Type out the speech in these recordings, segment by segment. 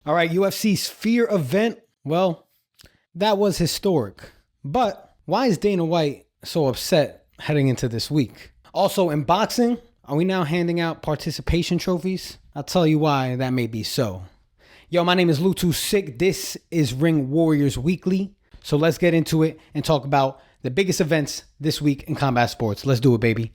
All right, UFC Sphere event. Well, that was historic. But why is Dana White so upset heading into this week? Also, in boxing, are we now handing out participation trophies? I'll tell you why that may be so. Yo, my name is Lutu Sick. This is Ring Warriors Weekly. So let's get into it and talk about the biggest events this week in combat sports. Let's do it, baby.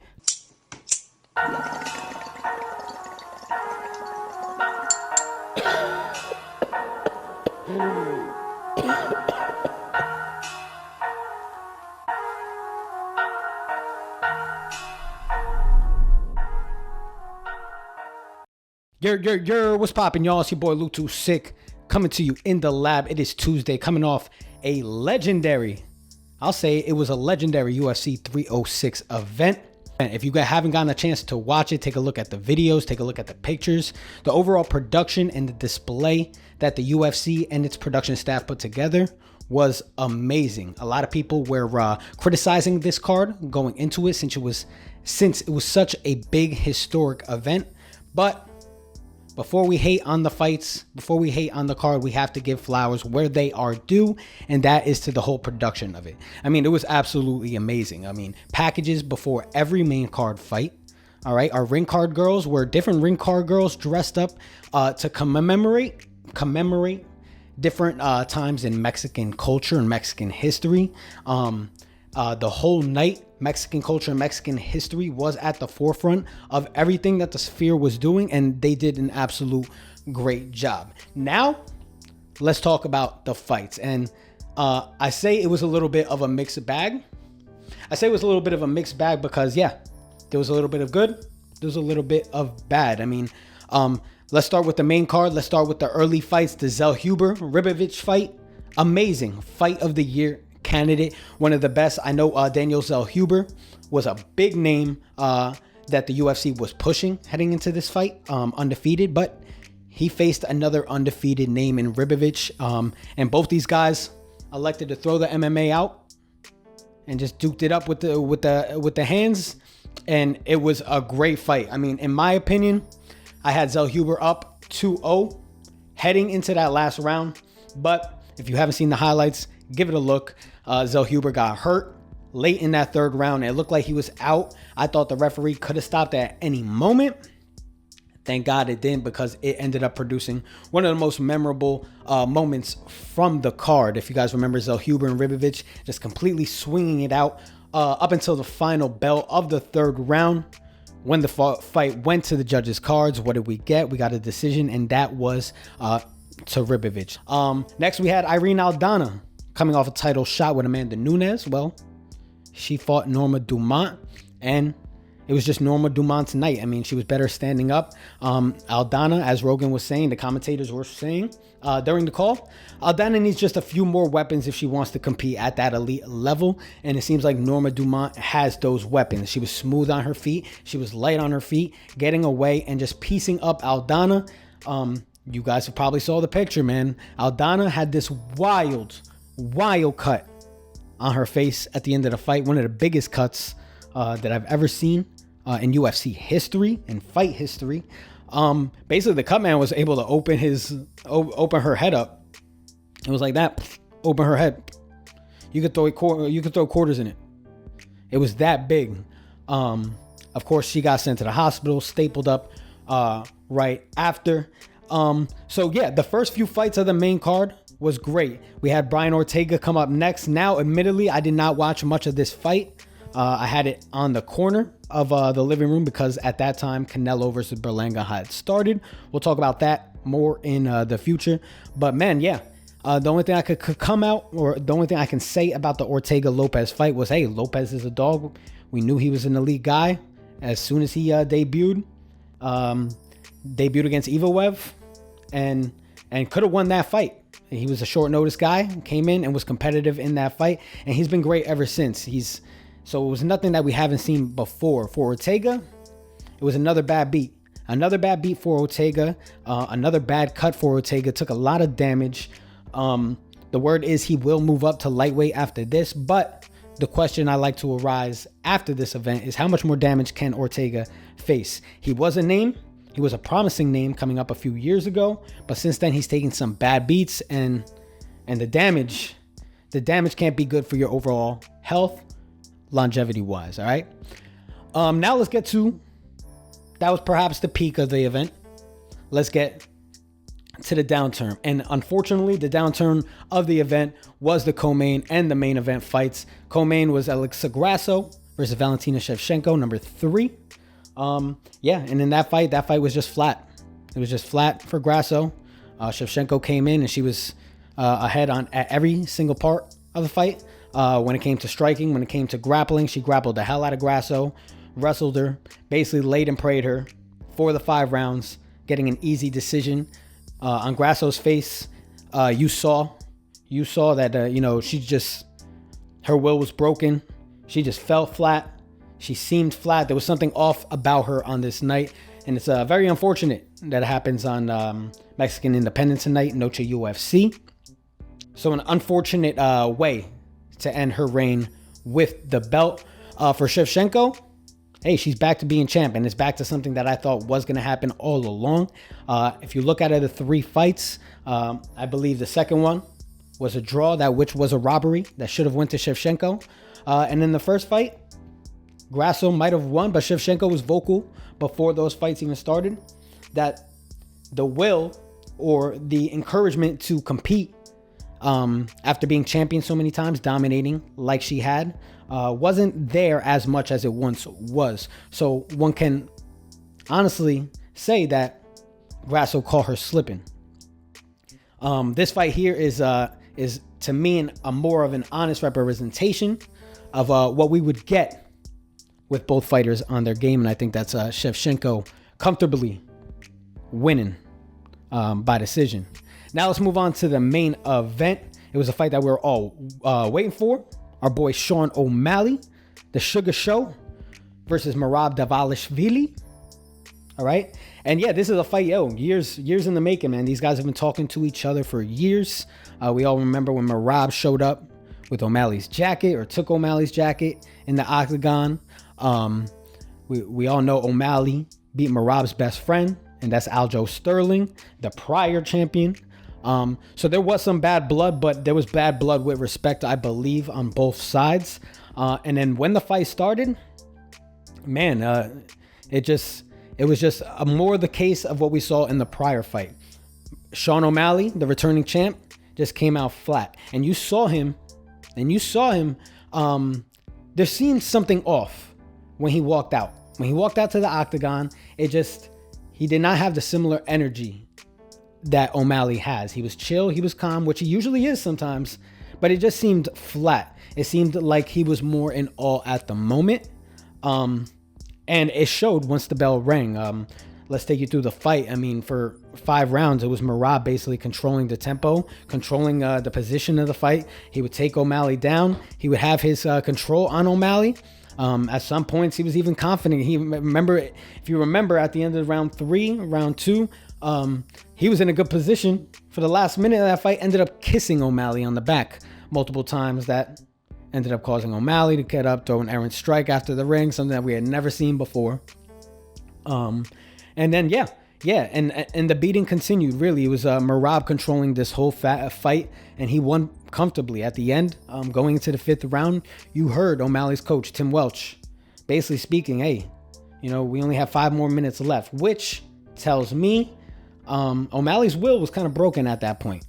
What's poppin', y'all? It's your boy Lutu Sick coming to you in the lab. It is Tuesday, coming off a legendary, I'll say it was a legendary UFC 306 event. And if you guys haven't gotten a chance to watch it, take a look at the videos, take a look at the pictures, the overall production and the display that the UFC and its production staff put together was amazing. A lot of people were criticizing this card going into it since it was such a big historic event. But before we hate on the fights, before we hate on the card, we have to give flowers where they are due, and that is to the whole production of it. I mean, it was absolutely amazing. I mean, packages before every main card fight. All right, our ring card girls were different ring card girls dressed up to commemorate different times in Mexican culture and Mexican history. The whole night, Mexican culture and Mexican history was at the forefront of everything that the Sphere was doing, and they did an absolute great job. Now, let's talk about the fights. And I say it was a little bit of a mixed bag. I say it was a little bit of a mixed bag because, yeah, there was a little bit of good, there was a little bit of bad. I mean, let's start with the main card. Let's start with the early fights. The Zellhuber-Ribovic fight, amazing fight of the year candidate, one of the best. I know Daniel Zellhuber was a big name that the UFC was pushing heading into this fight, undefeated, but he faced another undefeated name in Ribovic, and both these guys elected to throw the MMA out and just duked it up with the hands, and it was a great fight. I mean, in my opinion, I had Zellhuber up 2-0 heading into that last round, but if you haven't seen the highlights, give it a look. Zellhuber got hurt late in that third round. It looked like he was out. I thought the referee could have stopped at any moment. Thank God it didn't, because it ended up producing one of the most memorable moments from the card. If you guys remember, Zellhuber and Ribovic just completely swinging it out up until the final bell of the third round. When the fight went to the judges' cards, what did we get? We got a decision, and that was to Ribovic. Next, we had Irene Aldana coming off a title shot with Amanda Nunes. Well, she fought Norma Dumont, and it was just Norma Dumont's night. I mean, she was better standing up. Aldana, as Rogan was saying, the commentators were saying during the call, Aldana needs just a few more weapons if she wants to compete at that elite level, and it seems like Norma Dumont has those weapons. She was smooth on her feet. She was light on her feet, getting away and just piecing up Aldana. You guys have probably saw the picture, man. Aldana had this wild cut on her face at the end of the fight. One of the biggest cuts that I've ever seen in UFC history and fight history. Basically, the cut man was able to open her head up. It was like that. Open her head. You could throw quarters in it. It was that big. Of course, she got sent to the hospital, stapled up right after. So yeah, the first few fights of the main card was great. We had Brian Ortega come up next. Now, admittedly, I did not watch much of this fight. I had it on the corner of the living room because at that time, Canelo versus Berlanga had started. We'll talk about that more in the future. But man, yeah, the only thing I could come out, or the only thing I can say about the Ortega-Lopez fight was, hey, Lopez is a dog. We knew he was an elite guy as soon as he debuted against Ivaev, and could have won that fight. He was a short notice guy, came in and was competitive in that fight, and he's been great ever since. So it was nothing that we haven't seen before. For Ortega, it was another bad beat. Another bad beat for Ortega. Another bad cut for Ortega. Took a lot of damage. The word is he will move up to lightweight after this, but the question I like to arise after this event is how much more damage can Ortega face? He was a name. He was a promising name coming up a few years ago, but since then he's taken some bad beats, and the damage can't be good for your overall health, longevity wise. All right. Now let's get to, that was perhaps the peak of the event. Let's get to the downturn. And unfortunately, the downturn of the event was the co-main and the main event fights. Co-main was Alexa Grasso versus Valentina Schevchenko, number 3. And in that fight was just flat. It was just flat for Grasso. Schevchenko came in and she was ahead at every single part of the fight. When it came to striking, when it came to grappling, she grappled the hell out of Grasso, wrestled her, basically laid and prayed her for the 5 rounds, getting an easy decision. On Grasso's face, you saw that, she just, her will was broken. She just fell flat. She seemed flat. There was something off about her on this night. And it's very unfortunate that it happens on Mexican Independence Night, Noche UFC. So an unfortunate way to end her reign with the belt. For Schevchenko, hey, she's back to being champ, and it's back to something that I thought was going to happen all along. If you look at the 3 fights, I believe the second one was a draw, which was a robbery that should have went to Schevchenko. And in the first fight, Grasso might have won, but Schevchenko was vocal before those fights even started that the will or the encouragement to compete after being champion so many times, dominating like she had, wasn't there as much as it once was. So one can honestly say that Grasso caught her slipping. This fight here is to me a more of an honest representation of what we would get with both fighters on their game, and I think that's Schevchenko comfortably winning by decision. Now let's move on to the main event. It was a fight that we were all waiting for. Our boy Sean O'Malley, the Sugar Show, versus Merab Dvalishvili. All right. And yeah, this is a fight, years in the making, man. These guys have been talking to each other for years. We all remember when Merab showed up with O'Malley's jacket, or took O'Malley's jacket in the octagon. We all know O'Malley beat Merab's best friend, and that's Aljo Sterling, the prior champion. So there was some bad blood, but there was bad blood with respect, I believe, on both sides. And then when the fight started, man, it was just more the case of what we saw in the prior fight. Sean O'Malley, the returning champ, just came out flat, and you saw him. There seemed something off when he walked out. When he walked out to the octagon, he did not have the similar energy that O'Malley has. He was chill, he was calm, which he usually is sometimes, but it just seemed flat. It seemed like he was more in awe at the moment. And it showed once the bell rang. Let's take you through the fight. I mean, for 5 rounds, it was Merab basically controlling the tempo, controlling the position of the fight. He would take O'Malley down. He would have his control on O'Malley. At some points, he was even confident. If you remember, at the end of round 2, he was in a good position for the last minute of that fight. Ended up kissing O'Malley on the back multiple times. That ended up causing O'Malley to get up, throw an errant strike after the ring, something that we had never seen before. And then and the beating continued. Really, it was Merab controlling this whole fight, and he won comfortably at the end. Going into the 5th round, you heard O'Malley's coach Tim Welch basically speaking, "Hey, we only have 5 more minutes left," which tells me O'Malley's will was kind of broken at that point.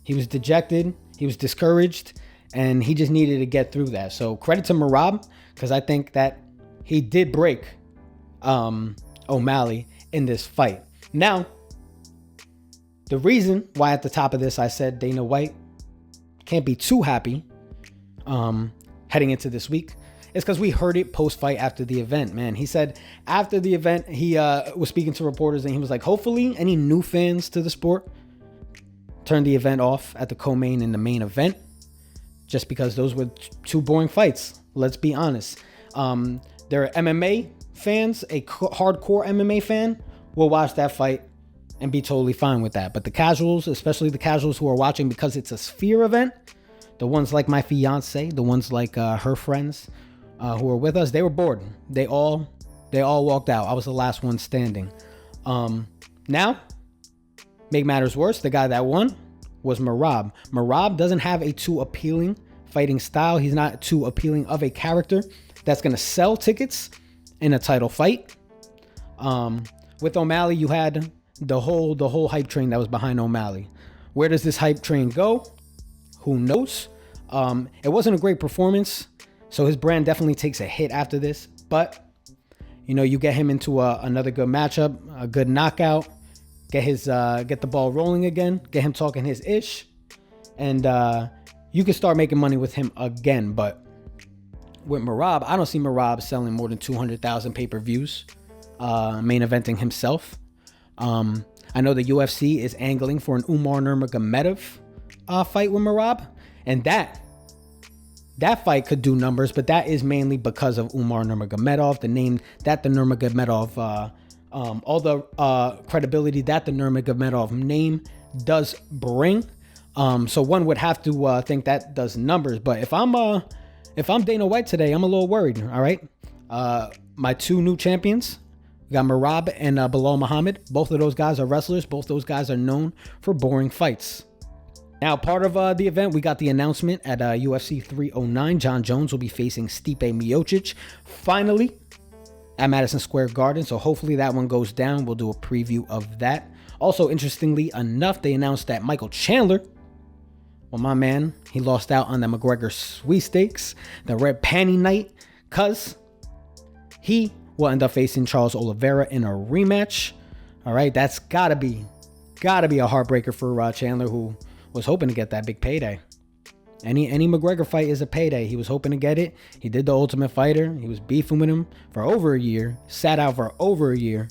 He was dejected, he was discouraged, and he just needed to get through that. So credit to Merab, because I think that he did break O'Malley in this fight. Now, the reason why at the top of this I said Dana White can't be too happy heading into this week is because we heard it post-fight after the event, man. He said after the event, he was speaking to reporters, and he was like, hopefully any new fans to the sport turn the event off at the co-main and the main event, just because those were 2 boring fights. Let's be honest. There are MMA fans, a hardcore MMA fan will watch that fight and be totally fine with that. But the casuals, especially the casuals who are watching because it's a Sphere event, the ones like my fiance, the ones like her friends who were with us, they were bored. They all walked out. I was the last one standing. Now, make matters worse, the guy that won was Merab. Merab doesn't have a too appealing fighting style. He's not too appealing of a character that's going to sell tickets in a title fight. With O'Malley, you had the whole hype train that was behind O'Malley. Where does this hype train go? Who knows? It wasn't a great performance, so his brand definitely takes a hit after this. But you know, you get him into another good matchup, a good knockout, get the ball rolling again, get him talking his ish, and you can start making money with him again. But with Merab, I don't see Merab selling more than 200,000 pay-per-views, main eventing himself. I know the UFC is angling for an Umar Nurmagomedov fight with Merab, and that fight could do numbers, but that is mainly because of Umar Nurmagomedov, the name that the Nurmagomedov, all the credibility that the Nurmagomedov name does bring. So one would have to think that does numbers. But if I'm Dana White today, I'm a little worried. All right, my two new champions, we got Merab and Belal Muhammad. Both of those guys are wrestlers. Both those guys are known for boring fights. Now, part of the event, we got the announcement at UFC 309. Jon Jones will be facing Stipe Miocic finally at Madison Square Garden. So hopefully that one goes down. We'll do a preview of that. Also, interestingly enough, they announced that Michael Chandler, well, my man, he lost out on the McGregor sweepstakes, the red panty night, because he will end up facing Charles Oliveira in a rematch. All right, that's gotta be a heartbreaker for Chandler, who was hoping to get that big payday. Any McGregor fight is a payday. He was hoping to get it. He did the Ultimate Fighter. He was beefing with him for over a year, sat out for over a year.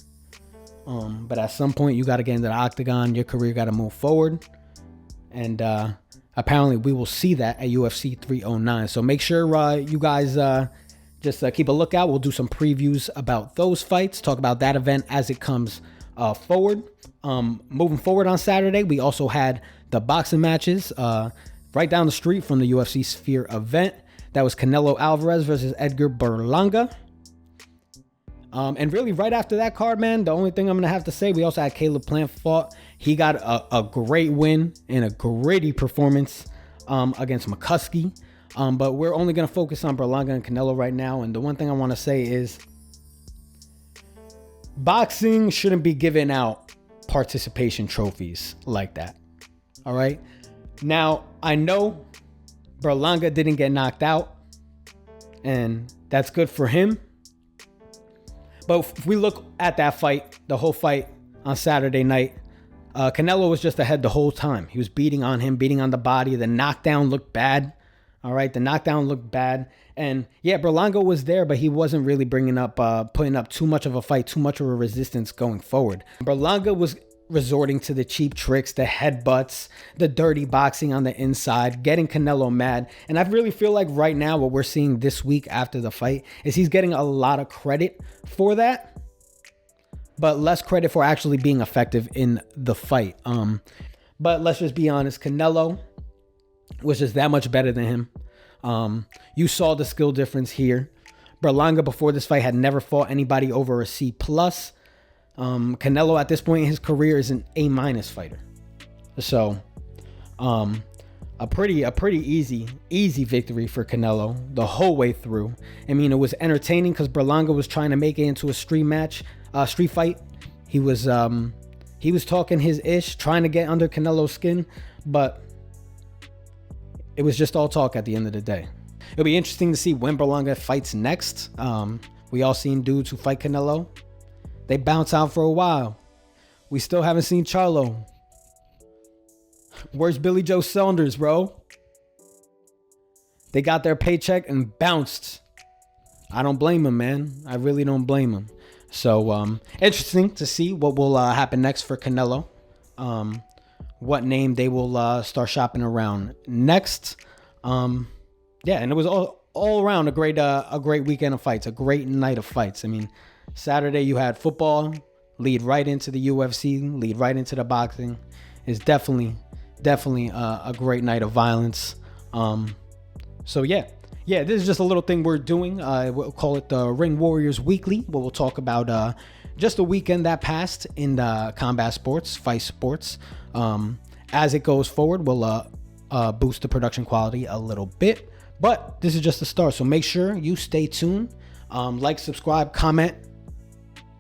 But at some point, you got to get into the octagon. Your career got to move forward. And apparently, we will see that at UFC 309. So make sure you guys just keep a lookout. We'll do some previews about those fights, talk about that event as it comes forward. Moving forward on Saturday, we also had the boxing matches right down the street from the UFC Sphere event. That was Canelo Alvarez versus Edgar Berlanga. And really right after that card, man, the only thing I'm going to have to say, we also had Caleb Plant fought. He got a great win and a gritty performance against McCuskey. But we're only going to focus on Berlanga and Canelo right now. And the one thing I want to say is boxing shouldn't be giving out participation trophies like that. All right. Now, I know Berlanga didn't get knocked out, and that's good for him. But if we look at that fight, the whole fight on Saturday night, Canelo was just ahead the whole time. He was beating on him, beating on the body. The knockdown looked bad. All right. The knockdown looked bad. And yeah, Berlanga was there, but he wasn't really putting up too much of a fight, too much of a resistance going forward. Berlanga was resorting to the cheap tricks, the headbutts, the dirty boxing on the inside, getting Canelo mad. And I really feel like right now what we're seeing this week after the fight is he's getting a lot of credit for that, but less credit for actually being effective in the fight. But let's just be honest, Canelo was just that much better than him. You saw the skill difference here. Berlanga before this fight had never fought anybody over a C+. Canelo at this point in his career is an A- fighter. So a pretty easy victory for Canelo the whole way through. I mean, it was entertaining because Berlanga was trying to make it into a street fight. He was talking his ish, trying to get under Canelo's skin, but it was just all talk at the end of the day. It'll be interesting to see when Berlanga fights next. We all seen dudes who fight Canelo. They bounce out for a while. We still haven't seen Charlo. Where's Billy Joe Saunders, bro? They got their paycheck and bounced. I don't blame him, man. I really don't blame him. So, interesting to see what will happen next for Canelo. What name they will start shopping around next. Yeah, and it was all around a great weekend of fights, a great night of fights. I mean, Saturday you had football lead right into the UFC, lead right into the boxing. It's definitely a great night of violence. So yeah, this is just a little thing we're doing. We'll call it the Ring Warriors Weekly, where we'll talk about just a weekend that passed in the combat sports, fight sports. As it goes forward, we'll boost the production quality a little bit. But this is just the start, so make sure you stay tuned. Like, subscribe, comment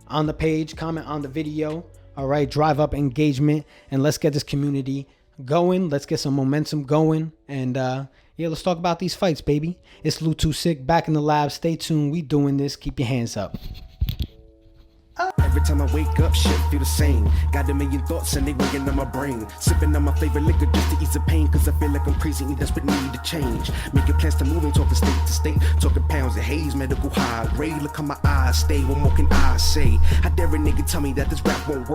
on the page, comment on the video. All right, drive up engagement, and let's get this community going. Let's get some momentum going, and yeah, let's talk about these fights, baby. It's Lou2Sick back in the lab. Stay tuned. We doing this. Keep your hands up. Every time I wake up, shit feel the same. Got a million thoughts and they weighing on my brain. Sipping on my favorite liquor just to ease the pain. Cause I feel like I'm crazy and desperate need to change. Making plans to move and talking state to state. Talking pounds and haze, medical high grade. Look how my eyes stay, what more can I say? How dare a nigga tell me that this rap won't work?